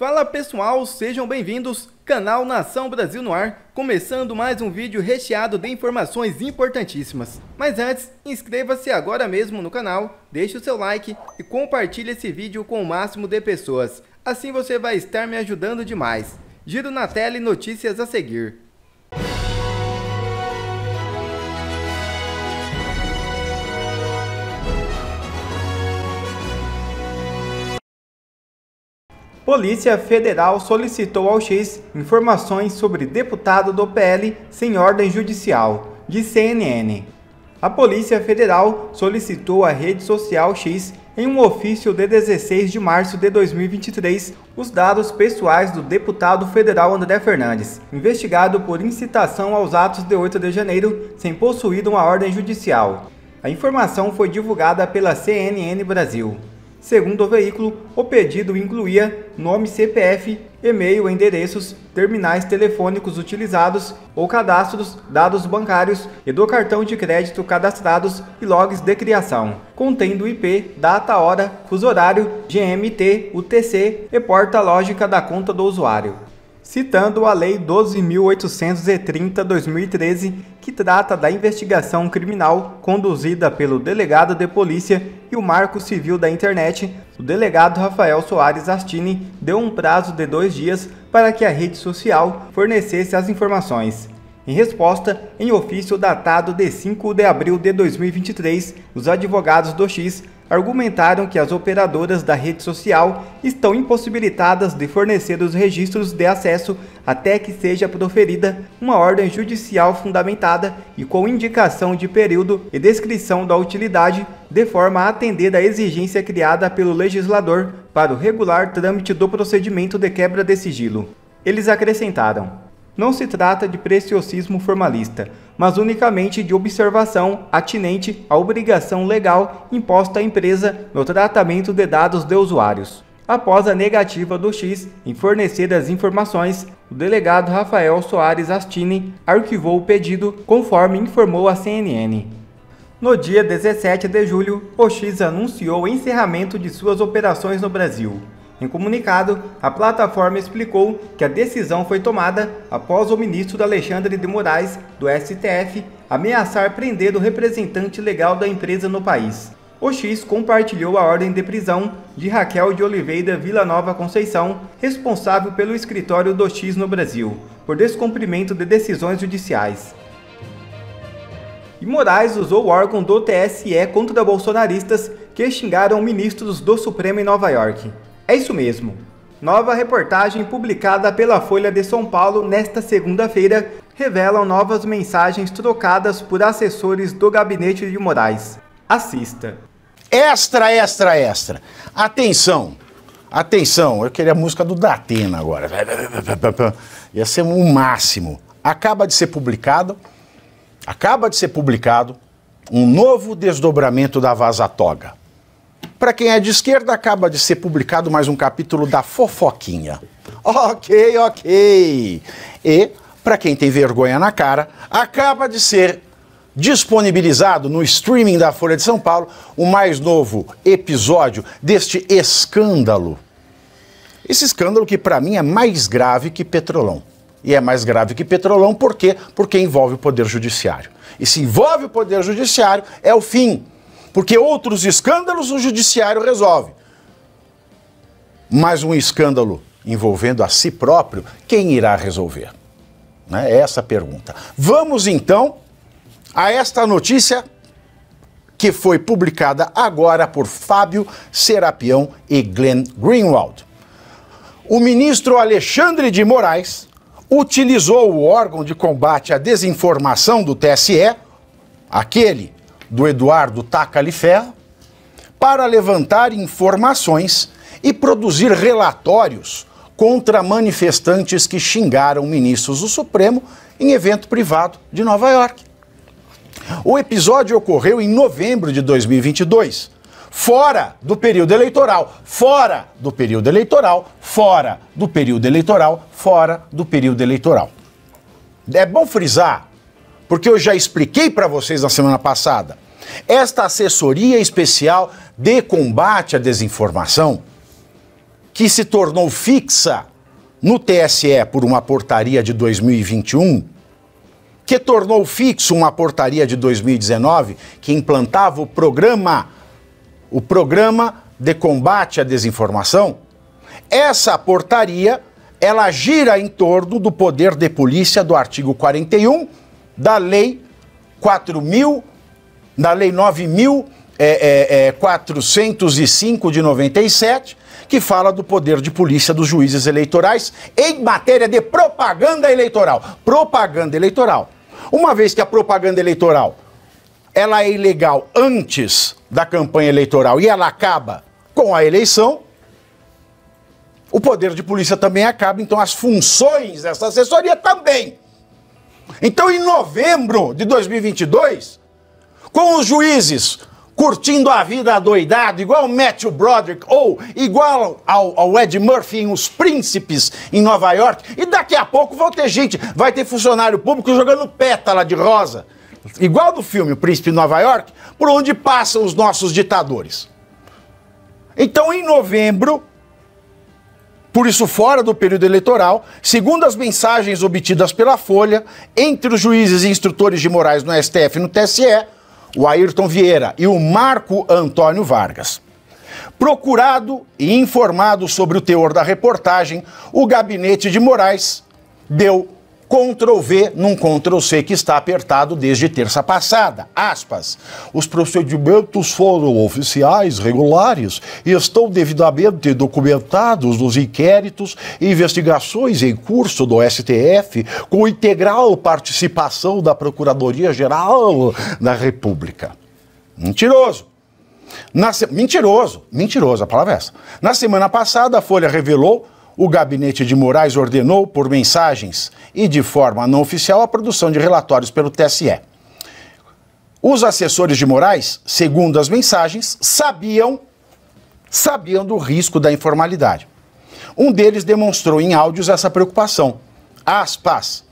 Fala pessoal, sejam bem-vindos, canal Nação Brasil no ar, começando mais um vídeo recheado de informações importantíssimas. Mas antes, inscreva-se agora mesmo no canal, deixe o seu like e compartilhe esse vídeo com o máximo de pessoas. Assim você vai estar me ajudando demais. Giro na tela e notícias a seguir. Polícia Federal solicitou ao X informações sobre deputado do PL sem ordem judicial, de CNN. A Polícia Federal solicitou à rede social X, em um ofício de 16 de março de 2023, os dados pessoais do deputado federal André Fernandes, investigado por incitação aos atos de 8 de janeiro, sem possuir uma ordem judicial. A informação foi divulgada pela CNN Brasil. Segundo o veículo, o pedido incluía nome, CPF, e-mail, endereços, terminais telefônicos utilizados ou cadastros, dados bancários e do cartão de crédito cadastrados e logs de criação, contendo IP, data, hora, fuso horário, GMT, UTC e porta lógica da conta do usuário. Citando a Lei 12.830/2013, que trata da investigação criminal conduzida pelo delegado de polícia e o Marco Civil da Internet, o delegado Rafael Soares Astini deu um prazo de 2 dias para que a rede social fornecesse as informações. Em resposta, em ofício datado de 5 de abril de 2023, os advogados do X argumentaram que as operadoras da rede social estão impossibilitadas de fornecer os registros de acesso até que seja proferida uma ordem judicial fundamentada e com indicação de período e descrição da utilidade, de forma a atender à exigência criada pelo legislador para o regular trâmite do procedimento de quebra de sigilo. Eles acrescentaram: não se trata de preciosismo formalista, mas unicamente de observação atinente à obrigação legal imposta à empresa no tratamento de dados de usuários. Após a negativa do X em fornecer as informações, o delegado Rafael Soares Astini arquivou o pedido, conforme informou a CNN. No dia 17 de julho, o X anunciou o encerramento de suas operações no Brasil. Em comunicado, a plataforma explicou que a decisão foi tomada após o ministro Alexandre de Moraes, do STF, ameaçar prender o representante legal da empresa no país. O X compartilhou a ordem de prisão de Raquel de Oliveira Villanova Conceição, responsável pelo escritório do X no Brasil, por descumprimento de decisões judiciais. E Moraes usou o órgão do TSE contra bolsonaristas que xingaram ministros do Supremo em Nova York. É isso mesmo. Nova reportagem publicada pela Folha de São Paulo nesta segunda-feira revela novas mensagens trocadas por assessores do gabinete de Moraes. Assista. Extra, extra, extra. Atenção, atenção. Eu queria a música do Datena agora. Ia ser um máximo. Acaba de ser publicado um novo desdobramento da Vaza Toga. Para quem é de esquerda, acaba de ser publicado mais um capítulo da fofoquinha. Ok. E, para quem tem vergonha na cara, acaba de ser disponibilizado no streaming da Folha de São Paulo o mais novo episódio deste escândalo. Esse escândalo que, para mim, é mais grave que Petrolão. E é mais grave que Petrolão por quê? Porque envolve o Poder Judiciário. E se envolve o Poder Judiciário, é o fim. Porque outros escândalos o judiciário resolve. Mas um escândalo envolvendo a si próprio, quem irá resolver? É essa a pergunta. Vamos então a esta notícia que foi publicada agora por Fábio Serapião e Glenn Greenwald. O ministro Alexandre de Moraes utilizou o órgão de combate à desinformação do TSE, aquele do Eduardo Taca-Ferro, para levantar informações e produzir relatórios contra manifestantes que xingaram ministros do Supremo em evento privado de Nova York. O episódio ocorreu em novembro de 2022, fora do período eleitoral, fora do período eleitoral, fora do período eleitoral, fora do período eleitoral. É bom frisar, porque eu já expliquei para vocês na semana passada, esta assessoria especial de combate à desinformação que se tornou fixa no TSE por uma portaria de 2021, que tornou fixo uma portaria de 2019 que implantava o programa de combate à desinformação, essa portaria, ela gira em torno do poder de polícia do artigo 41 da Lei 9.405 de 97, que fala do poder de polícia dos juízes eleitorais em matéria de propaganda eleitoral. Propaganda eleitoral. Uma vez que a propaganda eleitoral ela é ilegal antes da campanha eleitoral e ela acaba com a eleição, o poder de polícia também acaba, então as funções dessa assessoria também. Então, em novembro de 2022, com os juízes curtindo a vida adoidado, igual o Matthew Broderick, ou igual ao Ed Murphy em Os Príncipes, em Nova York, e daqui a pouco vai ter funcionário público jogando pétala de rosa, igual do filme O Príncipe de Nova York, por onde passam os nossos ditadores. Então, em novembro, por isso fora do período eleitoral, segundo as mensagens obtidas pela Folha, entre os juízes e instrutores de Moraes no STF e no TSE, o Ayrton Vieira e o Marco Antônio Vargas. Procurado e informado sobre o teor da reportagem, o gabinete de Moraes deu Ctrl+V num Ctrl+C que está apertado desde terça passada. Aspas. Os procedimentos foram oficiais, regulares e estão devidamente documentados nos inquéritos e investigações em curso do STF, com integral participação da Procuradoria-Geral da República. Mentiroso. Mentiroso, a palavra é essa. Na semana passada, a Folha revelou o gabinete de Moraes ordenou, por mensagens e de forma não oficial, a produção de relatórios pelo TSE. Os assessores de Moraes, segundo as mensagens, sabiam do risco da informalidade. Um deles demonstrou em áudios essa preocupação. Aspas,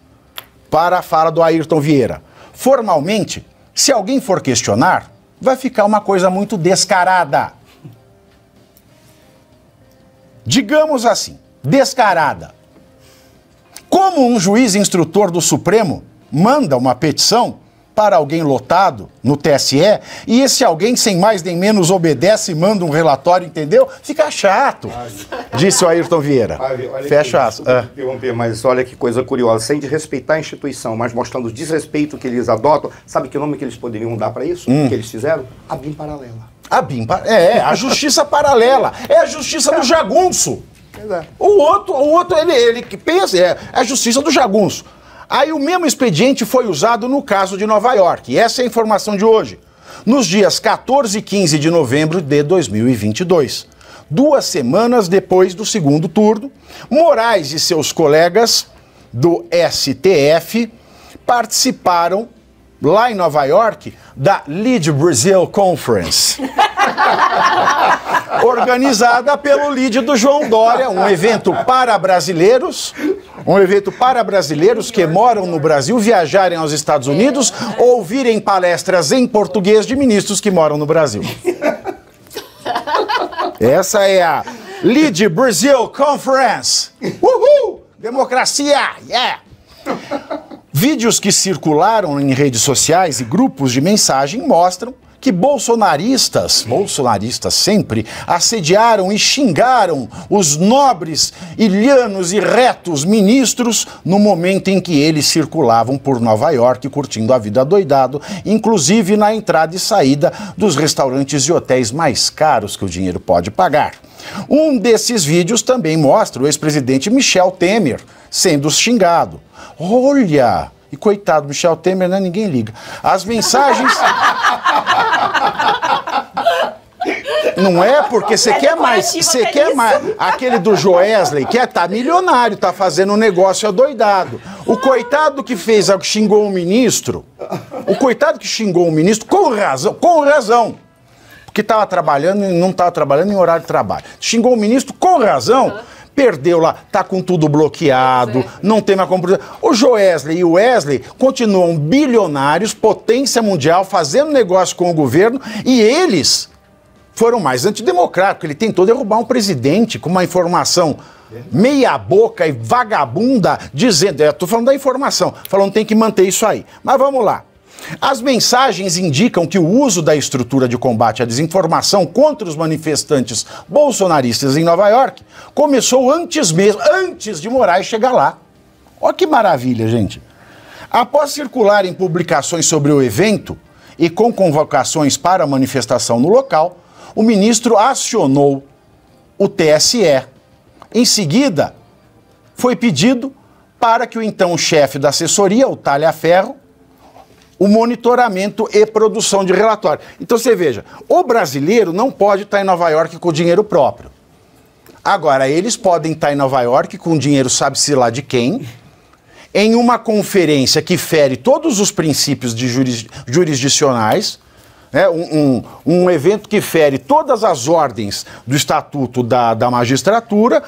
para a fala do Ayrton Vieira. Formalmente, se alguém for questionar, vai ficar uma coisa muito descarada. Digamos assim, descarada. Como um juiz instrutor do Supremo manda uma petição para alguém lotado no TSE e esse alguém sem mais nem menos obedece e manda um relatório, entendeu? Fica chato, disse o Ayrton Vieira. Fecha aspas. Interromper, mas olha que coisa curiosa, sem desrespeitar a instituição, mas mostrando o desrespeito que eles adotam, sabe que nome que eles poderiam dar para isso? Que eles fizeram? A BIM paralela. A justiça paralela, é a justiça do jagunço. O outro ele que pensa, é a justiça do jagunço. Aí o mesmo expediente foi usado no caso de Nova York. E essa é a informação de hoje. Nos dias 14 e 15 de novembro de 2022. 2 semanas depois do segundo turno, Moraes e seus colegas do STF participaram lá em Nova York da Lead Brazil Conference. Organizada pelo lead do João Dória, um evento para brasileiros que moram no Brasil, viajarem aos Estados Unidos, ouvirem palestras em português de ministros que moram no Brasil. Essa é a Lead Brazil Conference. Uhul! Democracia! Yeah! Vídeos que circularam em redes sociais e grupos de mensagem mostram que bolsonaristas sempre, assediaram e xingaram os nobres, ilhanos e retos ministros no momento em que eles circulavam por Nova York curtindo a vida adoidado, inclusive na entrada e saída dos restaurantes e hotéis mais caros que o dinheiro pode pagar. Um desses vídeos também mostra o ex-presidente Michel Temer sendo xingado. Olha! E coitado, Michel Temer, né? Ninguém liga. As mensagens... Não é? Porque você quer mais. Você quer mais. Aquele do Joesley, que tá milionário, tá fazendo um negócio adoidado. O coitado que xingou o ministro, com razão. Porque tava trabalhando e não tava trabalhando em horário de trabalho. Xingou o ministro com razão. Perdeu lá, tá com tudo bloqueado, não tem mais como... O Joesley e o Wesley continuam bilionários, potência mundial, fazendo negócio com o governo, e eles foram mais antidemocráticos. Ele tentou derrubar um presidente com uma informação meia boca e vagabunda, dizendo, estou falando da informação, falando tem que manter isso aí. Mas vamos lá. As mensagens indicam que o uso da estrutura de combate à desinformação contra os manifestantes bolsonaristas em Nova York começou antes de Moraes chegar lá. Olha que maravilha, gente. Após circular em publicações sobre o evento e com convocações para a manifestação no local, o ministro acionou o TSE. Em seguida, foi pedido para que o então chefe da assessoria, o Talhaferro, o monitoramento e produção de relatório. Então você veja, o brasileiro não pode estar em Nova York com dinheiro próprio. Agora, eles podem estar em Nova York com dinheiro sabe-se lá de quem, em uma conferência que fere todos os princípios jurisdicionais, né, um evento que fere todas as ordens do Estatuto da Magistratura,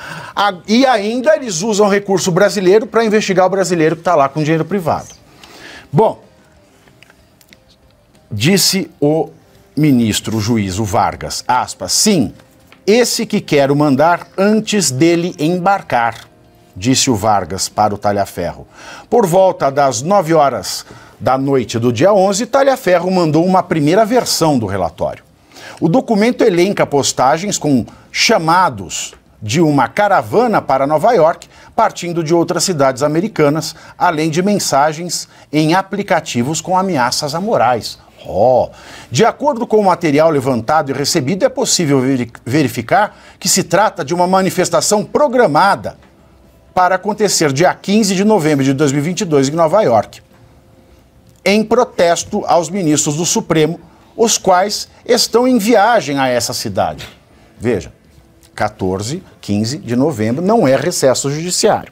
e ainda eles usam recurso brasileiro para investigar o brasileiro que está lá com dinheiro privado. Bom, disse o ministro, o juiz, o Vargas, aspas, sim, esse que quero mandar antes dele embarcar, disse o Vargas para o Talhaferro. Por volta das 9 horas da noite do dia 11, Talhaferro mandou uma primeira versão do relatório. O documento elenca postagens com chamados de uma caravana para Nova York, partindo de outras cidades americanas, além de mensagens em aplicativos com ameaças a morais. De acordo com o material levantado e recebido, é possível verificar que se trata de uma manifestação programada para acontecer dia 15 de novembro de 2022 em Nova York, em protesto aos ministros do Supremo, os quais estão em viagem a essa cidade. Veja, 14, 15 de novembro não é recesso judiciário.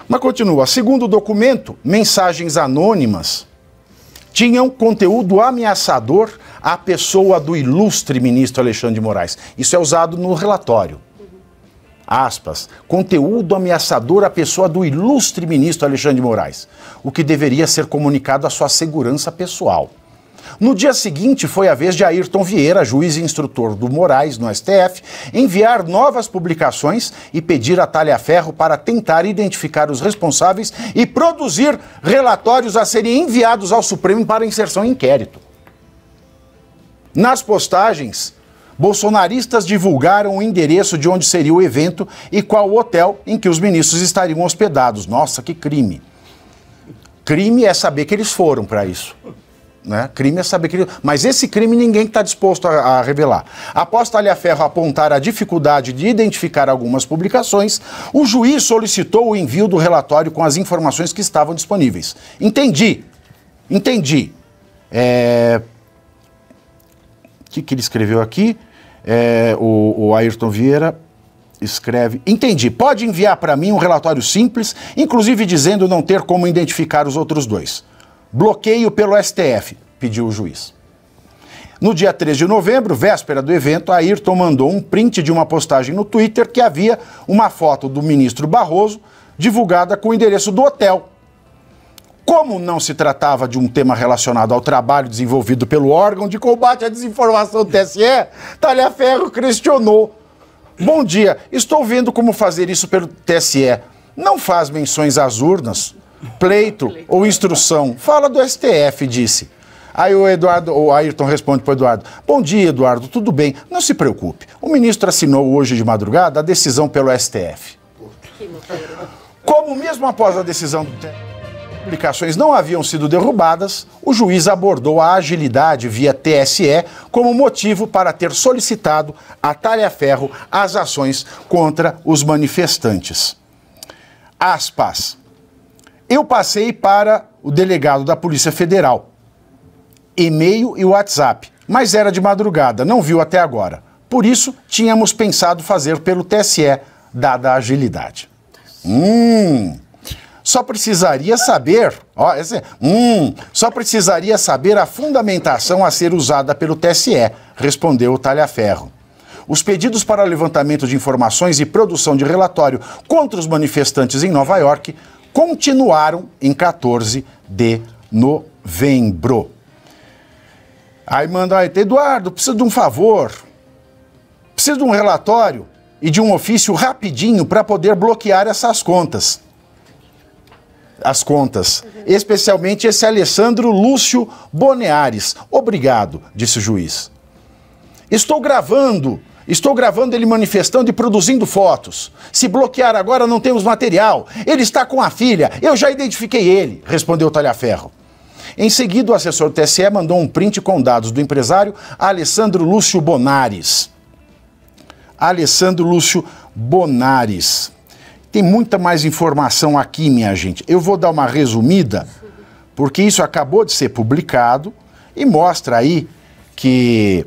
Mas continua, segundo o documento, mensagens anônimas tinham conteúdo ameaçador à pessoa do ilustre ministro Alexandre de Moraes. Isso é usado no relatório. Aspas, conteúdo ameaçador à pessoa do ilustre ministro Alexandre de Moraes, o que deveria ser comunicado à sua segurança pessoal. No dia seguinte, foi a vez de Ayrton Vieira, juiz e instrutor do Moraes no STF, enviar novas publicações e pedir a Talhaferro para tentar identificar os responsáveis e produzir relatórios a serem enviados ao Supremo para inserção em inquérito. Nas postagens, bolsonaristas divulgaram o endereço de onde seria o evento e qual o hotel em que os ministros estariam hospedados. Nossa, que crime! Crime é saber que eles foram para isso. Né? Crime é saber que... Mas esse crime ninguém está disposto a revelar. Após Talhaferro apontar a dificuldade de identificar algumas publicações, o juiz solicitou o envio do relatório com as informações que estavam disponíveis. Entendi. O que ele escreveu aqui? O Ayrton Vieira escreve... Entendi. Pode enviar para mim um relatório simples, inclusive dizendo não ter como identificar os outros dois. Bloqueio pelo STF, pediu o juiz. No dia 3 de novembro, véspera do evento, Ayrton mandou um print de uma postagem no Twitter que havia uma foto do ministro Barroso divulgada com o endereço do hotel. Como não se tratava de um tema relacionado ao trabalho desenvolvido pelo órgão de combate à desinformação do TSE, Talhaferro questionou. Bom dia, estou vendo como fazer isso pelo TSE. Não faz menções às urnas, pleito ou instrução. Fala do STF, disse. Aí o Ayrton responde para o Eduardo. Bom dia, Eduardo, tudo bem? Não se preocupe. O ministro assinou hoje de madrugada a decisão pelo STF. Como mesmo após a decisão do TSE, publicações não haviam sido derrubadas, o juiz abordou a agilidade via TSE como motivo para ter solicitado a Talhaferro as ações contra os manifestantes. Aspas. Eu passei para o delegado da Polícia Federal, e-mail e WhatsApp, mas era de madrugada, não viu até agora. Por isso, tínhamos pensado fazer pelo TSE, dada a agilidade. Só precisaria saber, só precisaria saber a fundamentação a ser usada pelo TSE, respondeu o Talhaferro. Os pedidos para levantamento de informações e produção de relatório contra os manifestantes em Nova York continuaram em 14 de novembro. Aí manda, Eduardo, preciso de um favor. preciso de um relatório e de um ofício rapidinho para poder bloquear essas contas. As contas. Especialmente esse Alessandro Lúcio Boneares. Obrigado, disse o juiz. Estou gravando ele manifestando e produzindo fotos. Se bloquear agora não temos material. Ele está com a filha, eu já identifiquei ele, respondeu Talhaferro. Em seguida, o assessor do TSE mandou um print com dados do empresário Alessandro Lúcio Bonares. Alessandro Lúcio Bonares. Tem muita mais informação aqui, minha gente. Eu vou dar uma resumida, porque isso acabou de ser publicado e mostra aí que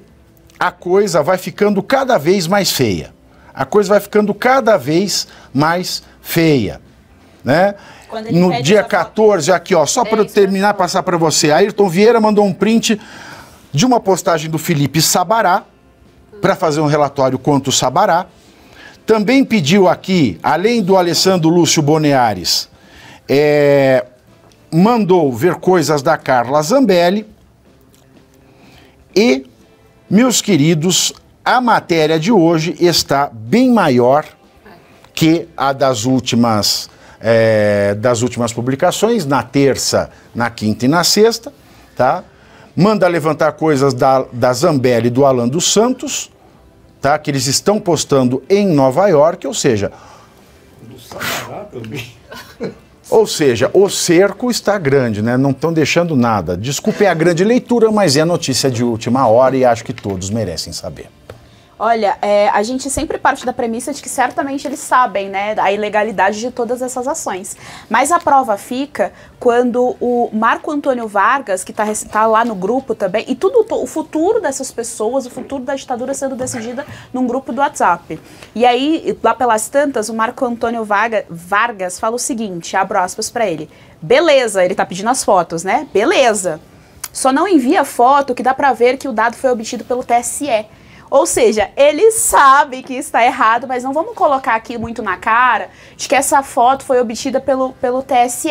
a coisa vai ficando cada vez mais feia. A coisa vai ficando cada vez mais feia, né? No dia 14, aqui ó, só para eu terminar, passar para você, Ayrton Vieira mandou um print de uma postagem do Felipe Sabará, para fazer um relatório contra o Sabará. Também pediu aqui, além do Alessandro Lúcio Boneares, mandou ver coisas da Carla Zambelli. E, meus queridos, a matéria de hoje está bem maior que a das últimas publicações, na terça, na quinta e na sexta, tá? Manda levantar coisas da Zambelli e do Alan dos Santos, tá? Que eles estão postando em Nova York, ou seja... Do Sabará também. Ou seja, o cerco está grande, né? Não estão deixando nada. Desculpe a grande leitura, mas é notícia de última hora e acho que todos merecem saber. Olha, a gente sempre parte da premissa de que certamente eles sabem, né, a ilegalidade de todas essas ações. Mas a prova fica quando o Marco Antônio Vargas, que tá lá no grupo também, e tudo o futuro dessas pessoas, o futuro da ditadura sendo decidida num grupo do WhatsApp. E aí, lá pelas tantas, o Marco Antônio Vargas fala o seguinte, abro aspas pra ele, beleza, ele tá pedindo as fotos, né, beleza, só não envia foto que dá pra ver que o dado foi obtido pelo TSE. Ou seja, eles sabem que está errado, mas não vamos colocar aqui muito na cara de que essa foto foi obtida pelo TSE,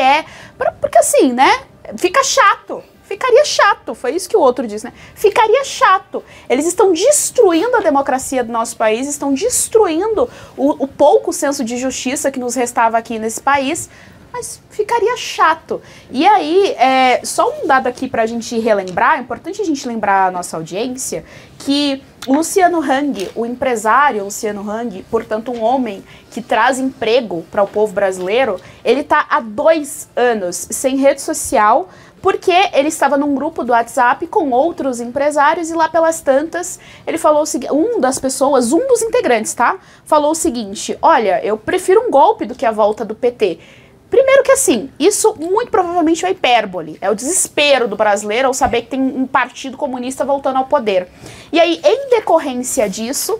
porque assim, né, fica chato. Ficaria chato, foi isso que o outro disse, né? Ficaria chato. Eles estão destruindo a democracia do nosso país, estão destruindo o pouco senso de justiça que nos restava aqui nesse país, mas ficaria chato. E aí, só um dado aqui pra gente relembrar, é importante a gente lembrar a nossa audiência, que o Luciano Hang, o empresário Luciano Hang, portanto um homem que traz emprego para o povo brasileiro, ele tá há 2 anos sem rede social, porque ele estava num grupo do WhatsApp com outros empresários e lá pelas tantas ele falou o seguinte, um dos integrantes, tá? Falou o seguinte, olha, eu prefiro um golpe do que a volta do PT. Primeiro que assim, isso muito provavelmente é hipérbole, é o desespero do brasileiro ao saber que tem um partido comunista voltando ao poder. E aí, em decorrência disso,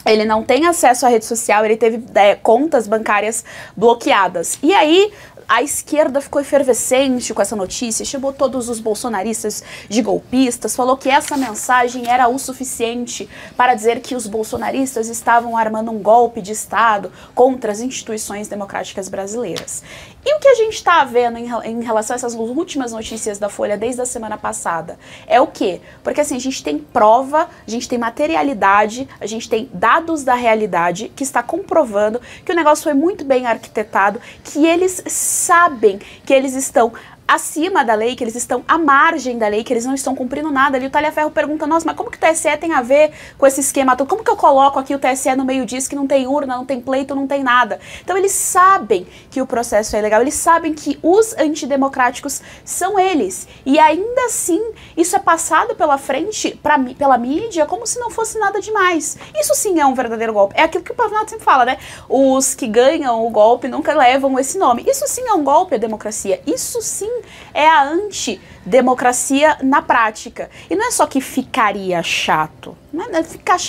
ele não tem acesso à rede social, ele teve contas bancárias bloqueadas. E aí, a esquerda ficou efervescente com essa notícia, chamou todos os bolsonaristas de golpistas, falou que essa mensagem era o suficiente para dizer que os bolsonaristas estavam armando um golpe de Estado contra as instituições democráticas brasileiras. E o que a gente está vendo em relação a essas últimas notícias da Folha desde a semana passada é o quê? Porque assim, a gente tem prova, a gente tem materialidade, a gente tem dados da realidade que está comprovando que o negócio foi muito bem arquitetado, que eles sabem que eles estão acima da lei, que eles estão à margem da lei, que eles não estão cumprindo nada ali. O Talhaferro pergunta, nossa, mas como que o TSE tem a ver com esse esquema todo? Como que eu coloco aqui o TSE no meio disso que não tem urna, não tem pleito, não tem nada? Então eles sabem que o processo é ilegal, eles sabem que os antidemocráticos são eles. E ainda assim, isso é passado pela frente, pela mídia, como se não fosse nada demais. Isso sim é um verdadeiro golpe. É aquilo que o Pavinato sempre fala, né? Os que ganham o golpe nunca levam esse nome. Isso sim é um golpe à democracia. Isso sim é a antidemocracia na prática. E não é só que ficaria chato.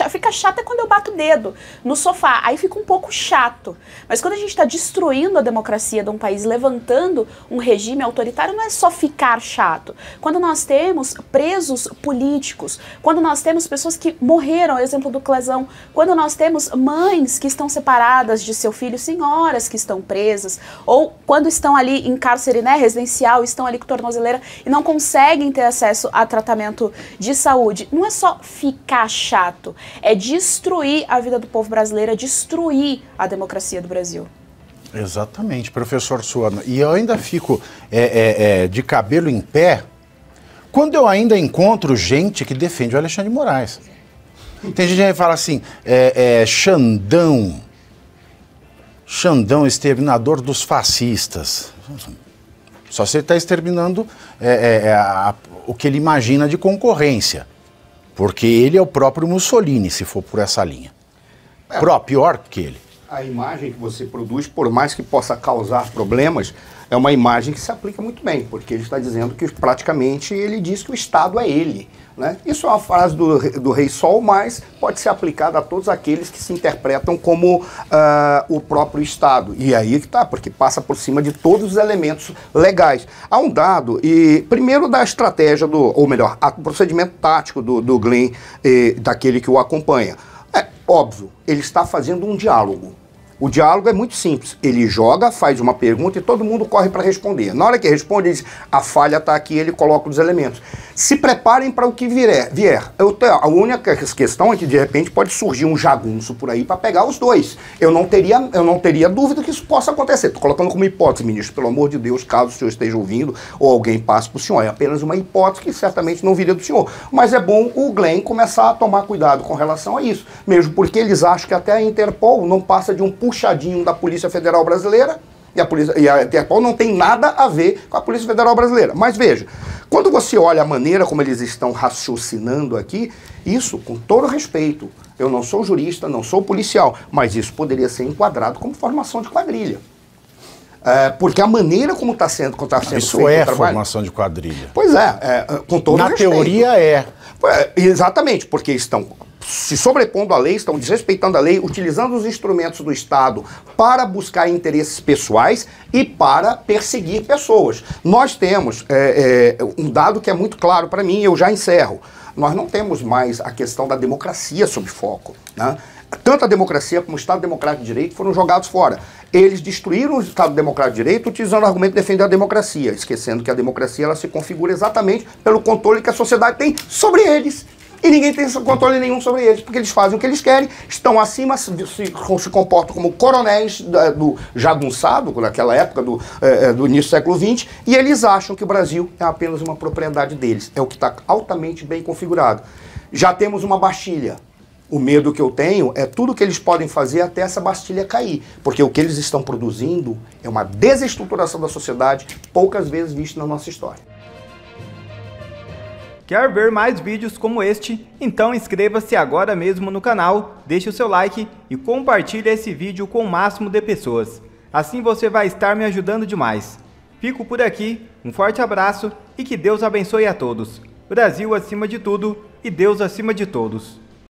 Fica chato é quando eu bato o dedo no sofá, aí fica um pouco chato. Mas quando a gente está destruindo a democracia de um país, levantando um regime autoritário, não é só ficar chato. Quando nós temos presos políticos, quando nós temos pessoas que morreram, exemplo do Clesão, quando nós temos mães que estão separadas de seu filho, senhoras que estão presas, ou quando estão ali em cárcere, né, residencial, estão ali com tornozeleira e não conseguem ter acesso a tratamento de saúde, não é só ficar chato. É destruir a vida do povo brasileiro, é destruir a democracia do Brasil. Exatamente, professor Suana. E eu ainda fico de cabelo em pé quando eu ainda encontro gente que defende o Alexandre de Moraes. Tem gente que fala assim, Xandão, exterminador dos fascistas. Só se ele está exterminando o que ele imagina de concorrência. Porque ele é o próprio Mussolini, se for por essa linha. Pior que ele. A imagem que você produz, por mais que possa causar problemas, é uma imagem que se aplica muito bem, porque ele está dizendo que praticamente ele diz que o Estado é ele. Né? Isso é uma frase do Rei Sol, mas pode ser aplicada a todos aqueles que se interpretam como o próprio Estado. E aí que tá, porque passa por cima de todos os elementos legais. Há um dado, primeiro da estratégia, ou melhor, o procedimento tático do Glenn, daquele que o acompanha. É óbvio, ele está fazendo um diálogo. O diálogo é muito simples. Ele joga, faz uma pergunta e todo mundo corre para responder. Na hora que responde, ele diz, a falha está aqui, ele coloca os elementos. Se preparem para o que vier. A única questão é que, de repente, pode surgir um jagunço por aí para pegar os dois. Eu não teria dúvida que isso possa acontecer. Estou colocando como hipótese, ministro, pelo amor de Deus, caso o senhor esteja ouvindo ou alguém passe para o senhor. É apenas uma hipótese que certamente não viria do senhor. Mas é bom o Glenn começar a tomar cuidado com relação a isso. Mesmo porque eles acham que até a Interpol não passa de um puxadinho da Polícia Federal Brasileira, e a Interpol não tem nada a ver com a Polícia Federal Brasileira. Mas veja, quando você olha a maneira como eles estão raciocinando aqui, isso, com todo respeito, eu não sou jurista, não sou policial, mas isso poderia ser enquadrado como formação de quadrilha. Porque a maneira como está sendo isso feito é o trabalho... formação de quadrilha. Pois com todo respeito. Na teoria é. Exatamente, porque estão se sobrepondo à lei, estão desrespeitando a lei, utilizando os instrumentos do Estado para buscar interesses pessoais e para perseguir pessoas. Nós temos um dado que é muito claro para mim, eu já encerro. Nós não temos mais a questão da democracia sob foco, né? Tanto a democracia como o Estado Democrático de Direito foram jogados fora. Eles destruíram o Estado Democrático de Direito utilizando o argumento de defender a democracia, esquecendo que a democracia ela se configura exatamente pelo controle que a sociedade tem sobre eles. E ninguém tem controle nenhum sobre eles, porque eles fazem o que eles querem, estão acima, se comportam como coronéis do jagunçado, naquela época do início do século XX, e eles acham que o Brasil é apenas uma propriedade deles. É o que está altamente bem configurado. Já temos uma Bastilha. O medo que eu tenho é tudo que eles podem fazer até essa Bastilha cair, porque o que eles estão produzindo é uma desestruturação da sociedade poucas vezes vista na nossa história. Quer ver mais vídeos como este? Então inscreva-se agora mesmo no canal, deixe o seu like e compartilhe esse vídeo com o máximo de pessoas. Assim você vai estar me ajudando demais. Fico por aqui, um forte abraço e que Deus abençoe a todos. Brasil acima de tudo e Deus acima de todos.